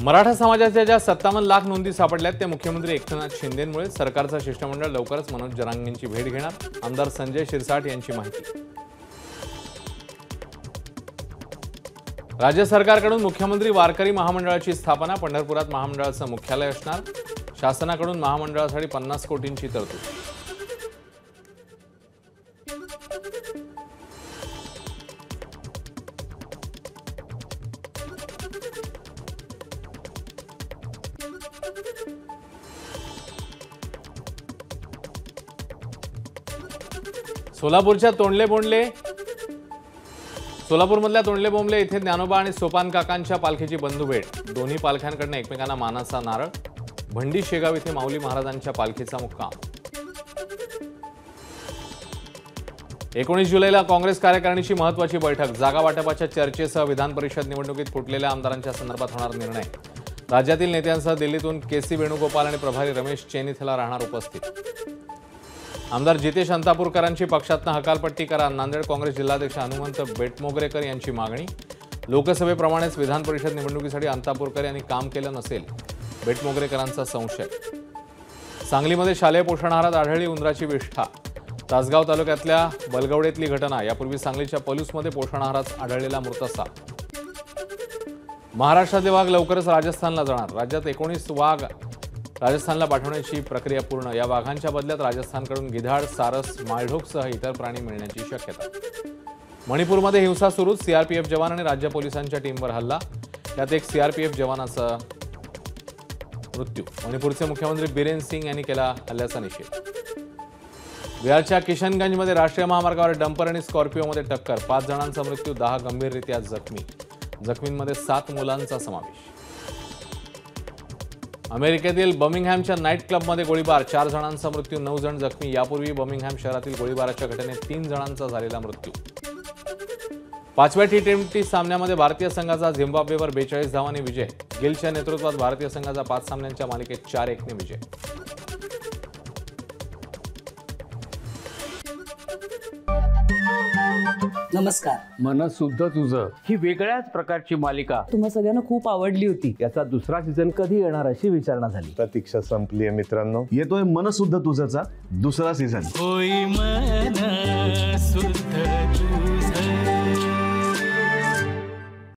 मराठा समाजाच्या ज्या 57 लाख नोंदी सापडल्यात ते मुख्यमंत्री एकनाथ शिंदेंमुळे सरकारचं शिष्टमंडळ लवकरच मनोज जरांगेंची भेट घेणार, आमदार संजय शिरसाट यांची माहिती। राज्य सरकारकडून मुख्यमंत्री वारकरी महामंडळाची स्थापना, पंढरपुरात महामंडळाचं मुख्यालय असणार, शासनाकडून महामंडळासाठी 50 कोटींची तरतूद। सोलापूरमधल्या तोंडले बोंबले येथे ज्ञानोबा आणि सोपान काकांच्या पालखीची बंधू भेट, दोन्ही पालख्यांकडून एकमेकांना मानाचा नारळ, भंडी शेगाव येथे माऊली महाराजांच्या पालखीचा मुक्काम। 19 जुलैला काँग्रेस कार्यकारिणीची महत्त्वाची बैठक, जागा वाटपाच्या चर्चेसह विधान परिषद निवडणुकीत फुटलेल्या आमदारांच्या संदर्भात होणार निर्णय। राज्यातील नेत्यांसह दिल्लीतून केसी वेणुगोपाल आणि प्रभारी रमेश चेनिथला राहणार उपस्थित। आमदार जितेश अंतापूरकरांची पक्षातनं हकालपट्टी करा, नांदेड काँग्रेस जिल्हाध्यक्ष हनुमंत बेटमोगरेकर यांची मागणी। लोकसभेप्रमाणेच विधान परिषद निवडणुकीसाठी अंतापूरकर यांनी काम केलं नसेल, बेटमोगरेकरांचा संशय। सांगलीमध्ये शालेय पोषण आहारात आढळली उंदराची विष्ठा, तासगाव तालुक्यातल्या बलगवडेतली घटना, यापूर्वी सांगलीच्या पलूसमध्ये पोषण आहारात आढळलेला मृत साप। महाराष्ट्रातले वाघ लवकरच राजस्थानला जाणार, राज्यात 19 वाघ राजस्थानला पाठवण्याची प्रक्रिया पूर्ण, या वाघांच्या बदल्यात राजस्थानकडून गिधाड, सारस, माळढोकसह इतर प्राणी मिळण्याची शक्यता। मणिपूरमध्ये हिंसा सुरूच, सीआरपीएफ जवान आणि राज्य पोलिसांच्या टीमवर हल्ला, त्यात एक सीआरपीएफ जवानाचा मृत्यू। मणिपूरचे मुख्यमंत्री बिरेन सिंग यांनी केला हल्ल्याचा निषेध। बिहारच्या किशनगंजमध्ये राष्ट्रीय महामार्गावर डंपर आणि स्कॉर्पिओमध्ये टक्कर, 5 जणांचा मृत्यू, 10 गंभीररित्या जखमी, जखमींमध्ये 7 मुलांचा समावेश। अमेरिकेतील बर्मिंगहॅमच्या नाईट क्लबमध्ये गोळीबार, 4 जणांचा मृत्यू, 9 जण जखमी, यापूर्वी बर्मिंगहॅम शहरातील गोळीबाराच्या घटनेत 3 जणांचा झालेला मृत्यू। 5व्या टी20 सामन्यामध्ये भारतीय संघाचा झिम्बाब्वेवर 42 धावांनी विजय, गिलच्या नेतृत्वात भारतीय संघाचा 5 सामन्यांच्या मालिकेत 4-1 ने विजय। नमस्कार। मन शुद्ध तुझं ही वेगळ्याच प्रकारची मालिका तुम्हा सगळ्यांना खूप आवडली होती। याचा दुसरा सीझन कधी येणार अशी विचारणा झाली। प्रतीक्षा संपली आहे मित्रांनो, येतोय मन शुद्ध तुझंचा दुसरा सीझन। होई मन शुद्ध